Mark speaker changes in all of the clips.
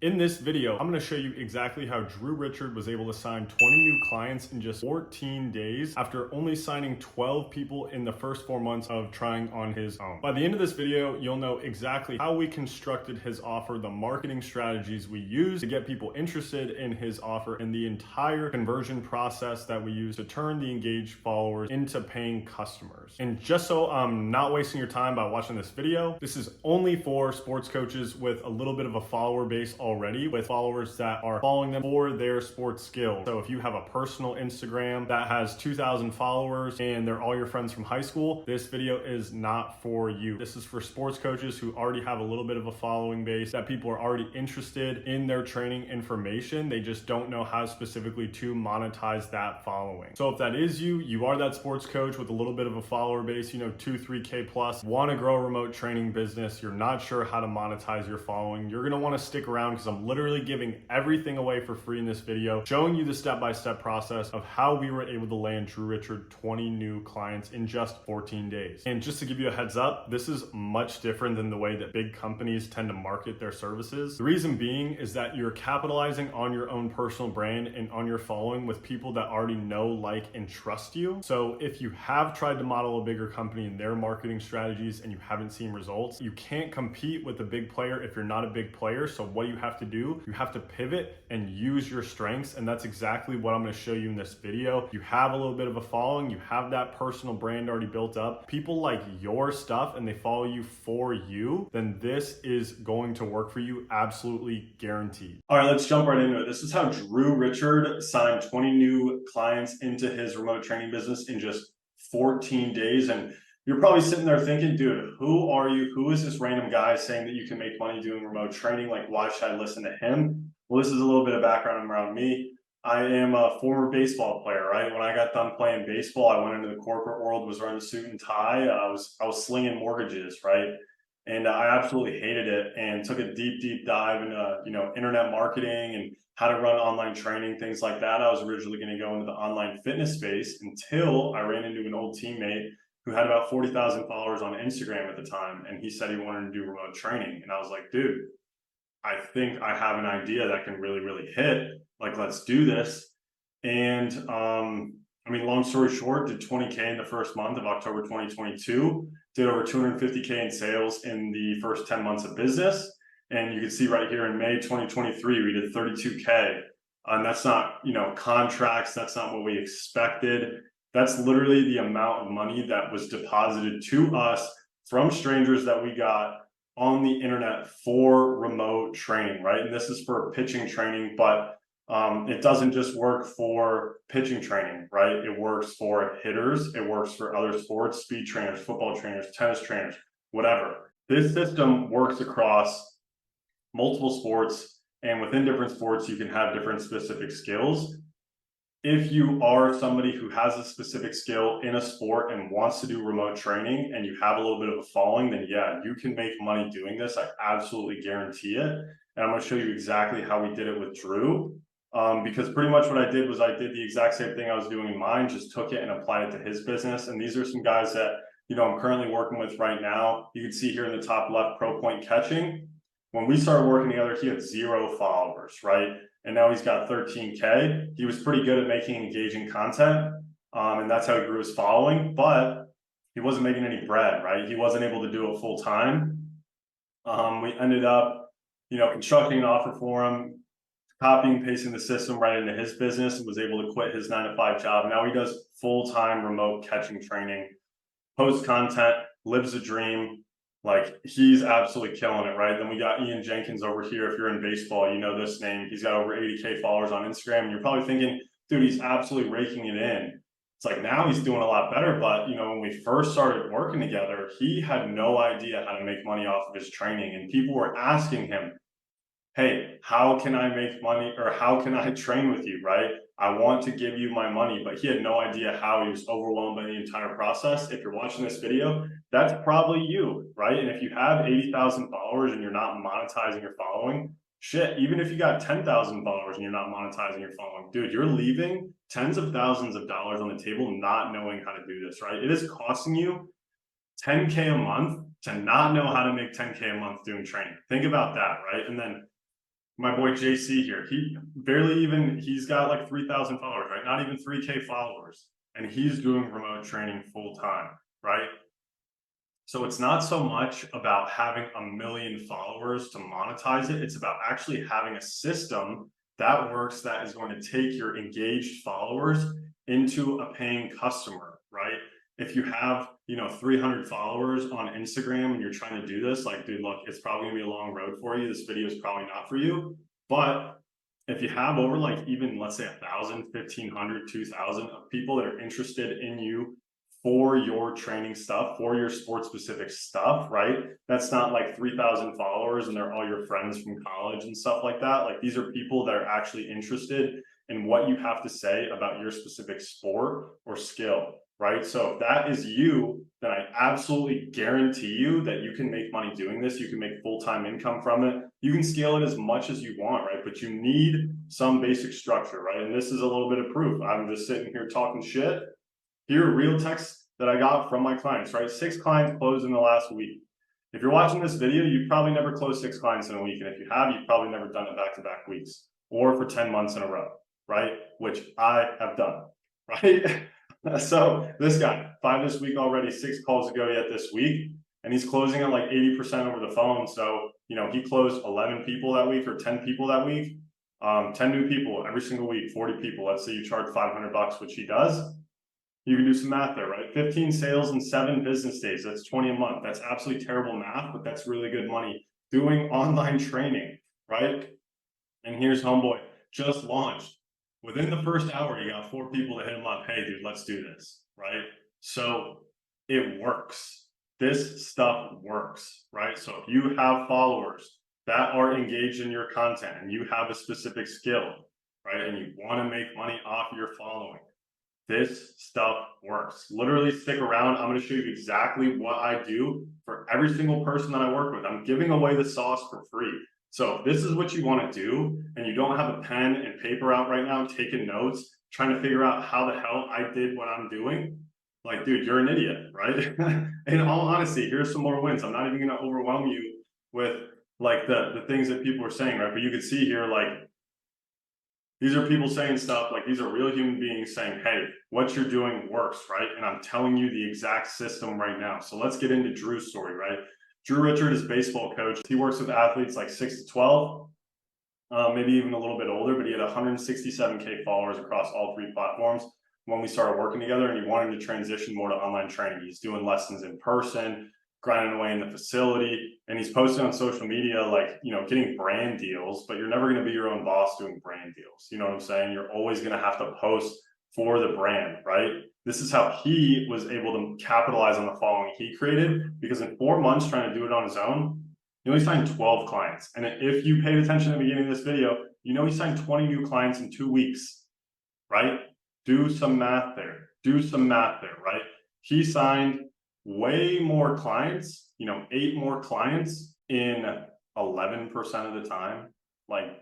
Speaker 1: In this video, I'm going to show you exactly how Drew Richard was able to sign 20 new clients in just 14 days after only signing 12 people in the first 4 months of trying on his own. By the end of this video, you'll know exactly how we constructed his offer, the marketing strategies we used to get people interested in his offer, and the entire conversion process that we use to turn the engaged followers into paying customers. And just so I'm not wasting your time by watching this video, this is only for sports coaches with a little bit of a follower base already, with followers that are following them for their sports skills. So if you have a personal Instagram that has 2,000 followers and they're all your friends from high school, this video is not for you. This is for sports coaches who already have a little bit of a following base, that people are already interested in their training information. They just don't know how specifically to monetize that following. So if that is you, you are that sports coach with a little bit of a follower base, 2, 3K plus, want to grow a remote training business, you're not sure how to monetize your following, you're going to want to stick around because I'm literally giving everything away for free in this video, showing you the step-by-step process of how we were able to land Drew Richard 20 new clients in just 14 days. And just to give you a heads up, this is much different than the way that big companies tend to market their services. The reason being is that you're capitalizing on your own personal brand and on your following with people that already know, like, and trust you. So if you have tried to model a bigger company in their marketing strategies and you haven't seen results, you can't compete with a big player if you're not a big player. So what do you have to do? You have to pivot and use your strengths. And that's exactly what I'm going to show you in this video. You have a little bit of a following, you have that personal brand already built up, people like your stuff and they follow you for you, then this is going to work for you, absolutely guaranteed. All right, let's jump right into it. This is how Drew Richard signed 20 new clients into his remote training business in just 14 days. And you're probably sitting there thinking, dude, who are you? Who is this random guy saying that you can make money doing remote training? Like, why should I listen to him? Well, this is a little bit of background around me. I am a former baseball player, right? When I got done playing baseball, I went into the corporate world, was wearing a suit and tie. I was slinging mortgages, right? And I absolutely hated it and took a deep dive into, internet marketing and how to run online training, things like that. I was originally going to go into the online fitness space until I ran into an old teammate who had about 40,000 followers on Instagram at the time. And he said he wanted to do remote training. And I was like, dude, I think I have an idea that can really hit. Like, let's do this. And long story short, did 20K in the first month of October 2022, did over 250K in sales in the first 10 months of business. And you can see right here in May 2023, we did 32K. And that's not, contracts. That's not what we expected. That's literally the amount of money that was deposited to us from strangers that we got on the internet for remote training, right? And this is for pitching training, but it doesn't just work for pitching training, right? It works for hitters, it works for other sports, speed trainers, football trainers, tennis trainers, whatever. This system works across multiple sports, and within different sports, you can have different specific skills. If you are somebody who has a specific skill in a sport and wants to do remote training and you have a little bit of a following, then yeah, you can make money doing this. I absolutely guarantee it. And I'm going to show you exactly how we did it with Drew. Because pretty much what I did was I did the exact same thing I was doing in mine, just took it and applied it to his business. And these are some guys that, I'm currently working with right now. You can see here in the top left, Pro Point Catching. When we started working together, he had 0 followers, right? And now he's got 13K. He was pretty good at making engaging content. And that's how he grew his following, but he wasn't making any bread, right? He wasn't able to do it full time. We ended up, constructing an offer for him, copying and pasting the system right into his business, and was able to quit his 9-to-5 job. Now he does full-time remote catching training, posts content, lives a dream. Like, he's absolutely killing it, right? Then we got Ian Jenkins over here. If you're in baseball, you know this name. He's got over 80K followers on Instagram. And you're probably thinking, dude, he's absolutely raking it in. It's like, now he's doing a lot better. But, when we first started working together, he had no idea how to make money off of his training. And people were asking him, hey, how can I make money, or how can I train with you, right? I want to give you my money, but he had no idea how. He was overwhelmed by the entire process. If you're watching this video, that's probably you, right? And if you have 80,000 followers and you're not monetizing your following, shit, even if you got 10,000 followers and you're not monetizing your following, dude, you're leaving tens of thousands of dollars on the table not knowing how to do this, right? It is costing you 10K a month to not know how to make 10K a month doing training. Think about that, right? And then My boy JC here, he's got like 3,000 followers, right? Not even 3K followers. And he's doing remote training full time, right? So it's not so much about having a million followers to monetize it. It's about actually having a system that works, that is going to take your engaged followers into a paying customer, right? If you have, 300 followers on Instagram and you're trying to do this, like, dude, look, it's probably gonna be a long road for you. This video is probably not for you. But if you have over like even, let's say 1,000, 1,500, 2,000 of people that are interested in you for your training stuff, for your sports specific stuff, right? That's not like 3,000 followers and they're all your friends from college and stuff like that. Like, these are people that are actually interested in what you have to say about your specific sport or skill, right? So if that is you, then I absolutely guarantee you that you can make money doing this. You can make full-time income from it. You can scale it as much as you want, right? But you need some basic structure, right? And this is a little bit of proof. I'm just sitting here talking shit. Here are real texts that I got from my clients, right? 6 clients closed in the last week. If you're watching this video, you've probably never closed 6 clients in a week. And if you have, you've probably never done it back-to-back weeks or for 10 months in a row, right? Which I have done, right? So this guy, 5 this week already, 6 calls to go yet this week. And he's closing at like 80% over the phone. So, he closed 11 people that week or 10 people that week. 10 new people every single week, 40 people. Let's say you charge $500, which he does. You can do some math there, right? 15 sales in 7 business days. That's 20 a month. That's absolutely terrible math, but that's really good money doing online training, right? And here's homeboy, just launched. Within the first hour, you got 4 people to hit him up. Hey, dude, let's do this, right? So it works. This stuff works, right? So if you have followers that are engaged in your content and you have a specific skill, right, and you want to make money off your following, this stuff works. Literally stick around. I'm going to show you exactly what I do for every single person that I work with. I'm giving away the sauce for free. So if this is what you want to do and you don't have a pen and paper out right now, taking notes, trying to figure out how the hell I did what I'm doing, like, dude, you're an idiot, right? In all honesty, here's some more wins. I'm not even going to overwhelm you with like the things that people are saying, right? But you can see here, like, these are people saying stuff, like, these are real human beings saying, hey, what you're doing works, right? And I'm telling you the exact system right now. So let's get into Drew's story, right? Drew Richard is baseball coach. He works with athletes like 6 to 12, maybe even a little bit older, but he had 167K followers across all 3 platforms when we started working together, and he wanted to transition more to online training. He's doing lessons in person, grinding away in the facility, and he's posting on social media, like, getting brand deals, but you're never going to be your own boss doing brand deals. You know what I'm saying? You're always going to have to post for the brand, right? This is how he was able to capitalize on the following he created, because in 4 months trying to do it on his own, he only signed 12 clients. And if you paid attention at the beginning of this video, he signed 20 new clients in 2 weeks, right? Do some math there. Do some math there, right? He signed way more clients, 8 more clients in 11% of the time. Like,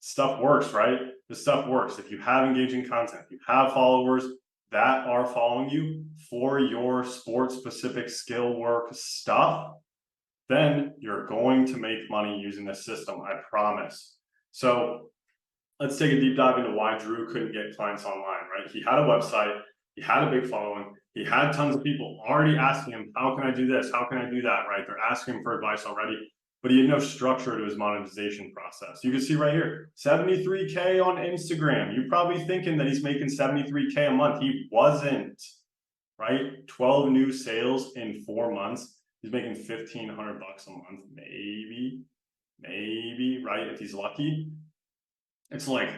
Speaker 1: stuff works, right? This stuff works. If you have engaging content, if you have followers that are following you for your sports specific skill work stuff, then you're going to make money using this system, I promise. So let's take a deep dive into why Drew couldn't get clients online, right? He had a website, he had a big following, he had tons of people already asking him, how can I do this? How can I do that, right? They're asking him for advice already, but he had no structure to his monetization process. You can see right here, 73K on Instagram. You're probably thinking that he's making 73K a month. He wasn't, right? 12 new sales in 4 months. He's making $1,500 a month, maybe, right? If he's lucky. It's like,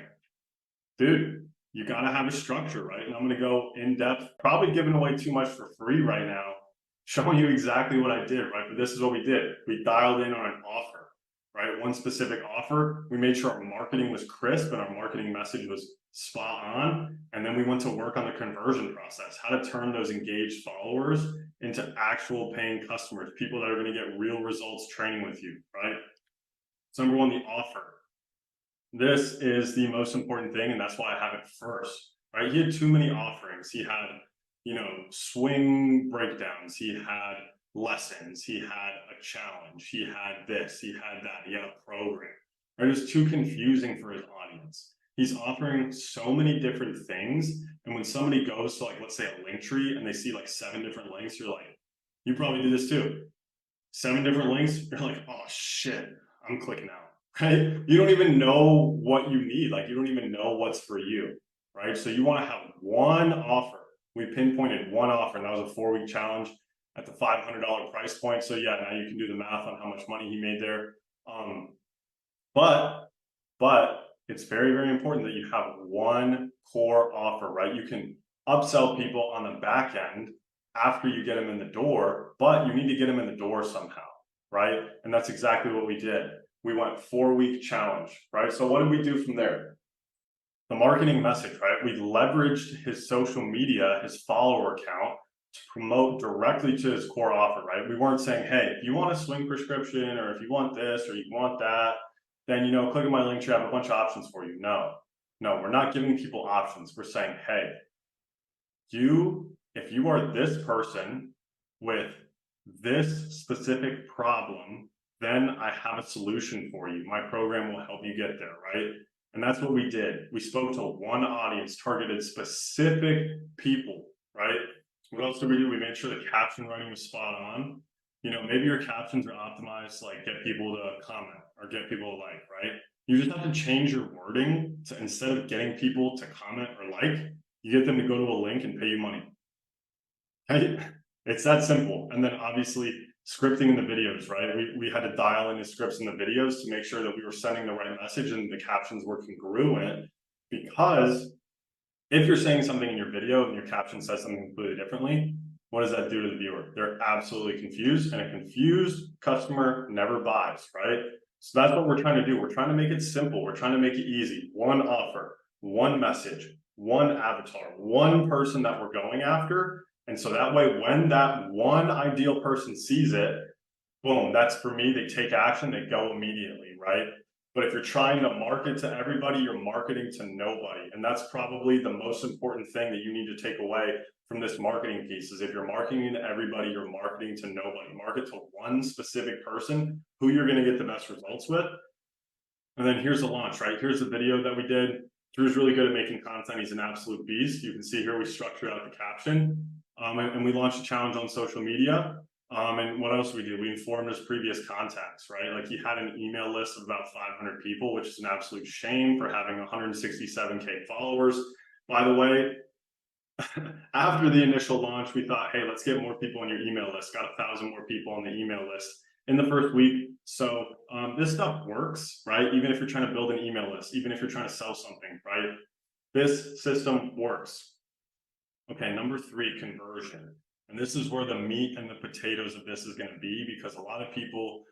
Speaker 1: dude, you got to have a structure, right? And I'm going to go in depth, probably giving away too much for free right now, showing you exactly what I did, right? But this is what we did. We dialed in on an offer, right? One specific offer. We made sure our marketing was crisp and our marketing message was spot on. And then we went to work on the conversion process, how to turn those engaged followers into actual paying customers, people that are going to get real results training with you, right? So number 1, the offer. This is the most important thing, and that's why I have it first, right? He had too many offerings. He had, swing breakdowns. He had lessons. He had a challenge. He had this. He had that. He had a program. right? It's too confusing for his audience. He's offering so many different things. And when somebody goes to, like, let's say a link tree and they see like 7 different links, you're like, you probably do this too. 7 different links, you're like, oh shit, I'm clicking out, right? You don't even know what you need. Like, you don't even know what's for you, right? So you want to have one offer. We pinpointed one offer, and that was a 4-week challenge at the $500 price point. So yeah, now you can do the math on how much money he made there. But it's very, very important that you have one core offer, right? You can upsell people on the back end after you get them in the door, but you need to get them in the door somehow, right? And that's exactly what we did. We went 4-week challenge, right? So what did we do from there? The marketing message, right? We leveraged his social media, his follower count, to promote directly to his core offer, right? We weren't saying, hey, if you want a swing prescription, or if you want this, or you want that, then, click on my link, you have a bunch of options for you. No, we're not giving people options. We're saying, hey, if you are this person with this specific problem, then I have a solution for you. My program will help you get there, right? And that's what we did. We spoke to one audience, targeted specific people, right? What else did we do? We made sure the caption writing was spot on. Maybe your captions are optimized to like get people to comment or get people to like, right? You just have to change your wording to, instead of getting people to comment or like, you get them to go to a link and pay you money. Right? It's that simple. And then obviously scripting in the videos, right? We had to dial in the scripts in the videos to make sure that we were sending the right message and the captions were congruent, because if you're saying something in your video and your caption says something completely differently, what does that do to the viewer? They're absolutely confused, and a confused customer never buys, right? So that's what we're trying to do. We're trying to make it simple. We're trying to make it easy. One offer, one message, one avatar, one person that we're going after. And so that way, when that one ideal person sees it, boom, that's for me, they take action, they go immediately, right? But if you're trying to market to everybody, you're marketing to nobody. And that's probably the most important thing that you need to take away from this marketing piece, is if you're marketing to everybody, you're marketing to nobody. Market to one specific person who you're going to get the best results with. And then here's the launch, right? Here's the video that we did. Drew's really good at making content. He's an absolute beast. You can see here we structured out the caption. And we launched a challenge on social media. And what else we did? We informed his previous contacts, right? Like, he had an email list of about 500 people, which is an absolute shame for having 167K followers. By the way, after the initial launch, we thought, hey, let's get more people on your email list. Got 1,000 more people on the email list in the first week. So this stuff works, right? Even if you're trying to build an email list, even if you're trying to sell something, right? This system works. Okay, number 3, conversion. And this is where the meat and the potatoes of this is going to be, because a lot of people,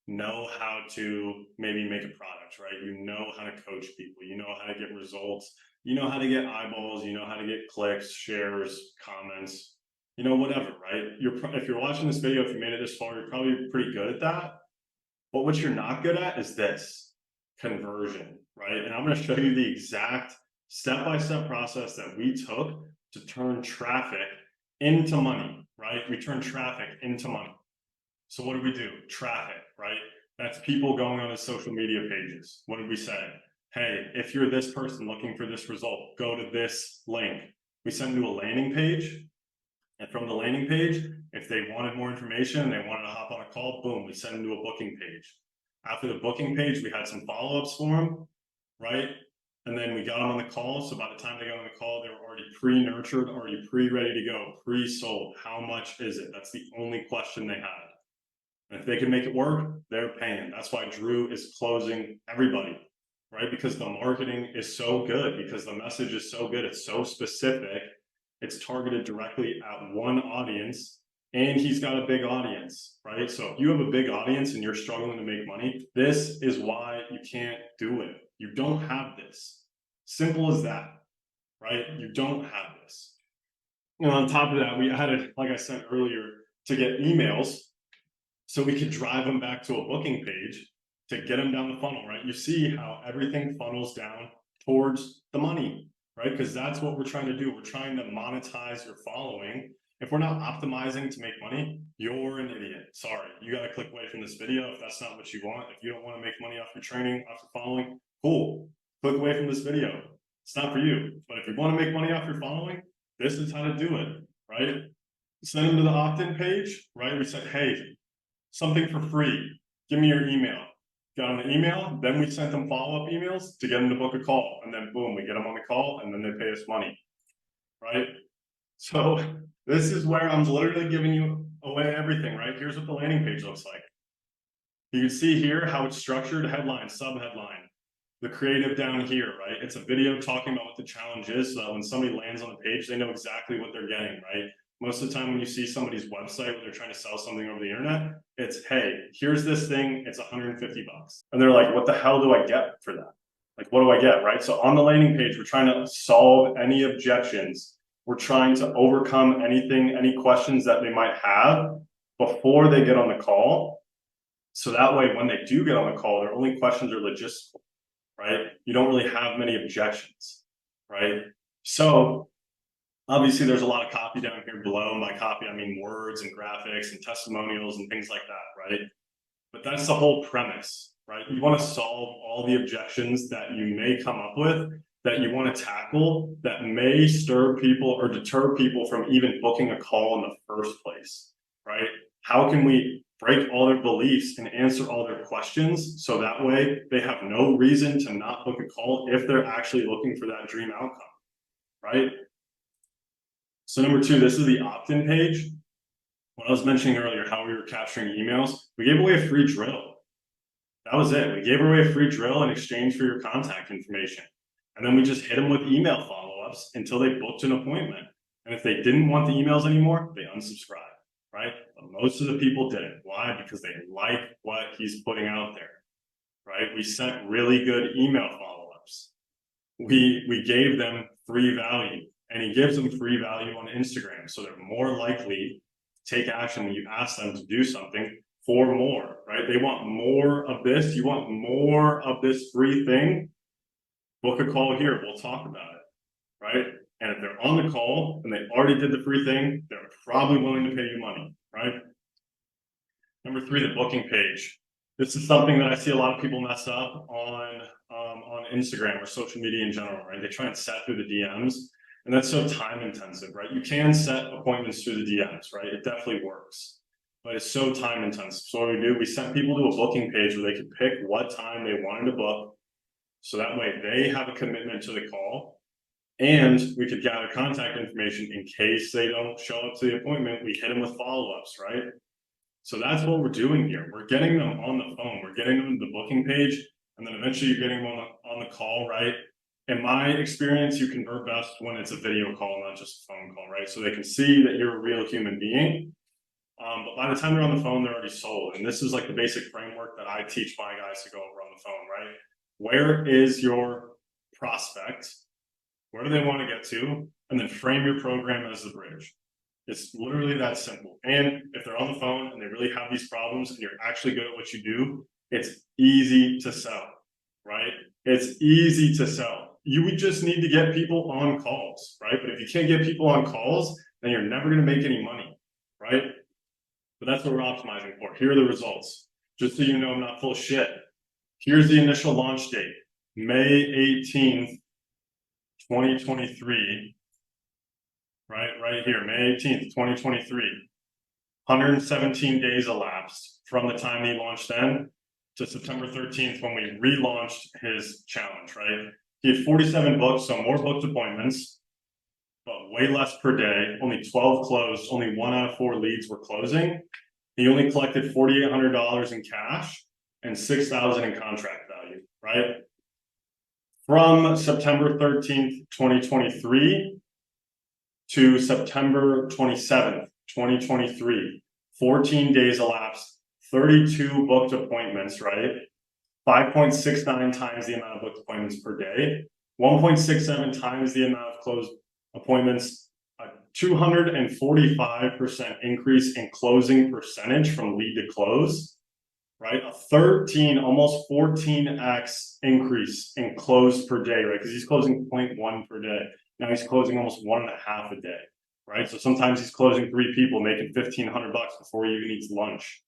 Speaker 1: know how to maybe make a product, right? You know how to coach people, you know how to get results, you know how to get eyeballs, you know how to get clicks, shares, comments, whatever, right? If you're watching this video, if you made it this far, you're probably pretty good at that. But what you're not good at is this, conversion, right? And I'm going to show you the exact step-by-step process that we took to turn traffic into money, right? We turn traffic into money. So what did we do? Traffic, right? That's people going on his social media pages. What did we say? Hey, if you're this person looking for this result, go to this link. We sent them to a landing page. And from the landing page, if they wanted more information and they wanted to hop on a call, boom, we sent them to a booking page. After the booking page, we had some follow-ups for them, right? And then we got them on the call. So by the time they got on the call, they were already pre-nurtured, already pre-ready to go, pre-sold. How much is it? That's the only question they had. And if they can make it work, they're paying. That's why Drew is closing everybody, right? Because the marketing is so good, because the message is so good. It's so specific. It's targeted directly at one audience, and he's got a big audience, right? So if you have a big audience and you're struggling to make money, this is why you can't do it. You don't have this. Simple as that, right? You don't have this. And on top of that, we added, like I said earlier, to get emails so we could drive them back to a booking page to get them down the funnel, right? You see how everything funnels down towards the money, right? Because that's what we're trying to do. We're trying to monetize your following. If we're not optimizing to make money, you're an idiot. Sorry, you got to click away from this video if that's not what you want. If you don't want to make money off your training, off your following, cool. Click away from this video. It's not for you. But if you want to make money off your following, this is how to do it, right? Send them to the opt-in page, right? We said, hey, something for free. Give me your email. Got on the email, then we sent them follow-up emails to get them to book a call. And then boom, we get them on the call and then they pay us money, right? So this is where I'm literally giving you away everything, right? Here's what the landing page looks like. You can see here how it's structured, headline, sub-headline, the creative down here, right? It's a video talking about what the challenge is so that when somebody lands on the page, they know exactly what they're getting, right? Most of the time when you see somebody's website where they're trying to sell something over the internet, it's, hey, here's this thing, it's 150 bucks. And they're like, what the hell do I get for that? Like, what do I get, right? So on the landing page, we're trying to solve any objections. We're trying to overcome anything, any questions that they might have before they get on the call. So that way, when they do get on the call, their only questions are logistical, right? You don't really have many objections, right? So obviously there's a lot of copy down here below. By copy, I mean words and graphics and testimonials and things like that, right? But that's the whole premise, right? You want to solve all the objections that you may come up with, that you want to tackle, that may stir people or deter people from even booking a call in the first place, right? How can we break all their beliefs and answer all their questions so that way they have no reason to not book a call if they're actually looking for that dream outcome, right? So number two, this is the opt-in page. When I was mentioning earlier how we were capturing emails, we gave away a free drill. That was it. We gave away a free drill in exchange for your contact information. And then we just hit them with email follow-ups until they booked an appointment. And if they didn't want the emails anymore, they unsubscribed, right? But most of the people didn't. Why? Because they like what he's putting out there, right? We sent really good email follow-ups. We gave them free value, and he gives them free value on Instagram. So they're more likely to take action when you ask them to do something for more, right? They want more of this. You want more of this free thing? Book a call here, we'll talk about it, right? And if they're on the call and they already did the free thing, they're probably willing to pay you money, right? Number three, the booking page. This is something that I see a lot of people mess up on Instagram or social media in general, right? They try and set through the DMs, and that's so time intensive, right? You can set appointments through the DMs, right? It definitely works, but it's so time intensive. So what we do, we sent people to a booking page where they could pick what time they wanted to book. So that way they have a commitment to the call, and we could gather contact information in case they don't show up to the appointment. We hit them with follow-ups, right? So that's what we're doing here. We're getting them on the phone. We're getting them to the booking page, and then eventually you're getting them on the call, right? In my experience, you convert best when it's a video call, not just a phone call, right? So they can see that you're a real human being. But by the time they're on the phone, they're already sold. And this is like the basic framework that I teach my guys to go over on the phone, right? Where is your prospect? Where do they want to get to? And then frame your program as the bridge. It's literally that simple. And if they're on the phone and they really have these problems and you're actually good at what you do, it's easy to sell, right? It's easy to sell. You would just need to get people on calls, right? But if you can't get people on calls, then you're never going to make any money, right? But that's what we're optimizing for. Here are the results. Just so you know, I'm not full of shit. Here's the initial launch date, May 18th, 2023, right here, May 18th, 2023. 117 days elapsed from the time he launched then to September 13th when we relaunched his challenge, right? He had 47 booked, so more booked appointments, but way less per day, only 12 closed, only 1 out of 4 leads were closing. He only collected $4,800 in cash and $6,000 in contract value, right? From September 13th, 2023 to September 27th, 2023, 14 days elapsed, 32 booked appointments, right? 5.69 times the amount of booked appointments per day, 1.67 times the amount of closed appointments, a 245% increase in closing percentage from lead to close, right? A 13, almost 14x increase in close per day, right? Because he's closing 0.1 per day. Now he's closing almost 1.5 a day, right? So sometimes he's closing 3 people, making $1,500 before he even eats lunch,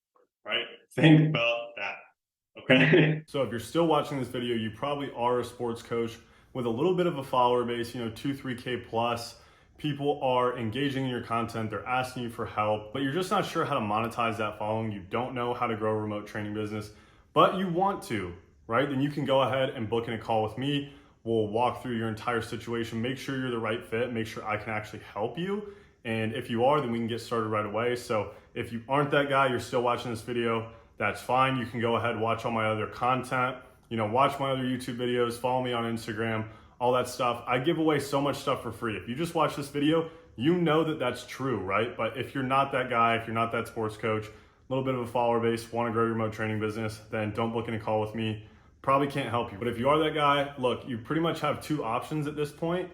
Speaker 1: right? Think about that. Okay. So if you're still watching this video, you probably are a sports coach with a little bit of a follower base, 2, 3K plus. People are engaging in your content, they're asking you for help, but you're just not sure how to monetize that following. You don't know how to grow a remote training business, but you want to, right? Then you can go ahead and book in a call with me. We'll walk through your entire situation, make sure you're the right fit, make sure I can actually help you. And if you are, then we can get started right away. So if you aren't that guy, you're still watching this video, that's fine. You can go ahead, watch all my other content, watch my other YouTube videos, follow me on Instagram, all that stuff. I give away so much stuff for free. If you just watch this video, you know that that's true, right? But if you're not that guy, if you're not that sports coach, a little bit of a follower base, want to grow your remote training business, then don't book in a call with me. Probably can't help you. But if you are that guy, look, you pretty much have 2 options at this point.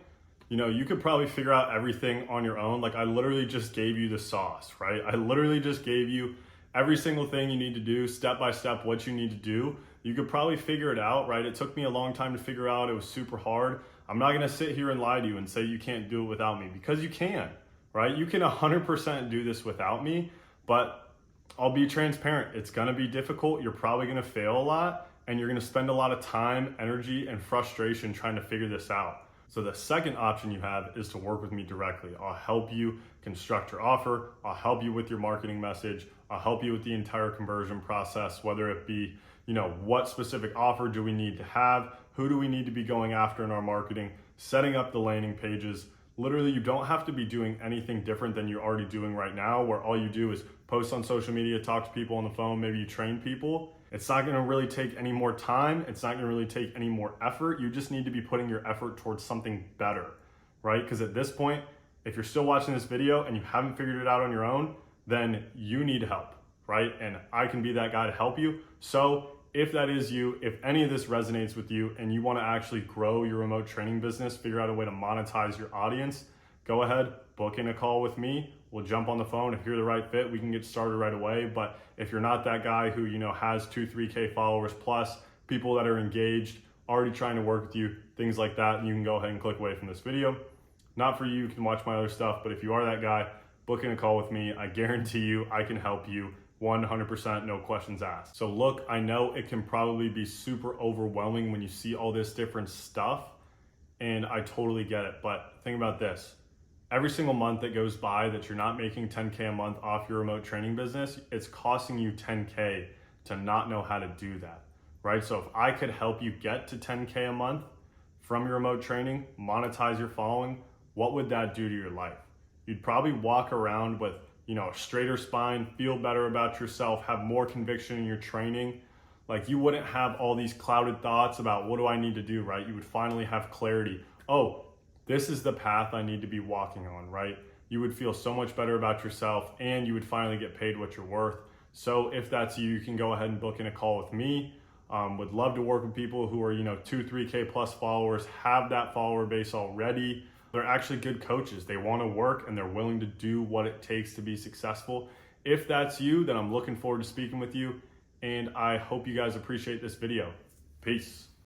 Speaker 1: You could probably figure out everything on your own. Like I literally just gave you the sauce, right? I literally just gave you every single thing you need to do, step by step, what you need to do. You could probably figure it out, right? It took me a long time to figure out. It was super hard. I'm not gonna sit here and lie to you and say you can't do it without me, because you can, right? You can 100% do this without me, but I'll be transparent. It's gonna be difficult. You're probably gonna fail a lot, and you're gonna spend a lot of time, energy, and frustration trying to figure this out. So the second option you have is to work with me directly. I'll help you construct your offer. I'll help you with your marketing message. I'll help you with the entire conversion process, whether it be, what specific offer do we need to have? Who do we need to be going after in our marketing? Setting up the landing pages. Literally, you don't have to be doing anything different than you're already doing right now, where all you do is post on social media, talk to people on the phone, maybe you train people. It's not gonna really take any more time. It's not gonna really take any more effort. You just need to be putting your effort towards something better, right? Because at this point, if you're still watching this video and you haven't figured it out on your own, then you need help, right? And I can be that guy to help you. So if that is you, if any of this resonates with you and you wanna actually grow your remote training business, figure out a way to monetize your audience, go ahead, book in a call with me. We'll jump on the phone. If you're the right fit, we can get started right away. But if you're not that guy who, has 2, 3K followers plus, people that are engaged, already trying to work with you, things like that, you can go ahead and click away from this video. Not for you, you can watch my other stuff, but if you are that guy, book in a call with me. I guarantee you I can help you 100%, no questions asked. So look, I know it can probably be super overwhelming when you see all this different stuff, and I totally get it, but think about this. Every single month that goes by that you're not making 10K a month off your remote training business, it's costing you 10K to not know how to do that, right? So if I could help you get to 10K a month from your remote training, monetize your following, what would that do to your life? You'd probably walk around with, a straighter spine, feel better about yourself, have more conviction in your training. Like you wouldn't have all these clouded thoughts about what do I need to do, right? You would finally have clarity. Oh, this is the path I need to be walking on, right? You would feel so much better about yourself and you would finally get paid what you're worth. So if that's you, you can go ahead and book in a call with me. Would love to work with people who are, 2, 3K plus followers, have that follower base already. They're actually good coaches. They want to work and they're willing to do what it takes to be successful. If that's you, then I'm looking forward to speaking with you. And I hope you guys appreciate this video. Peace.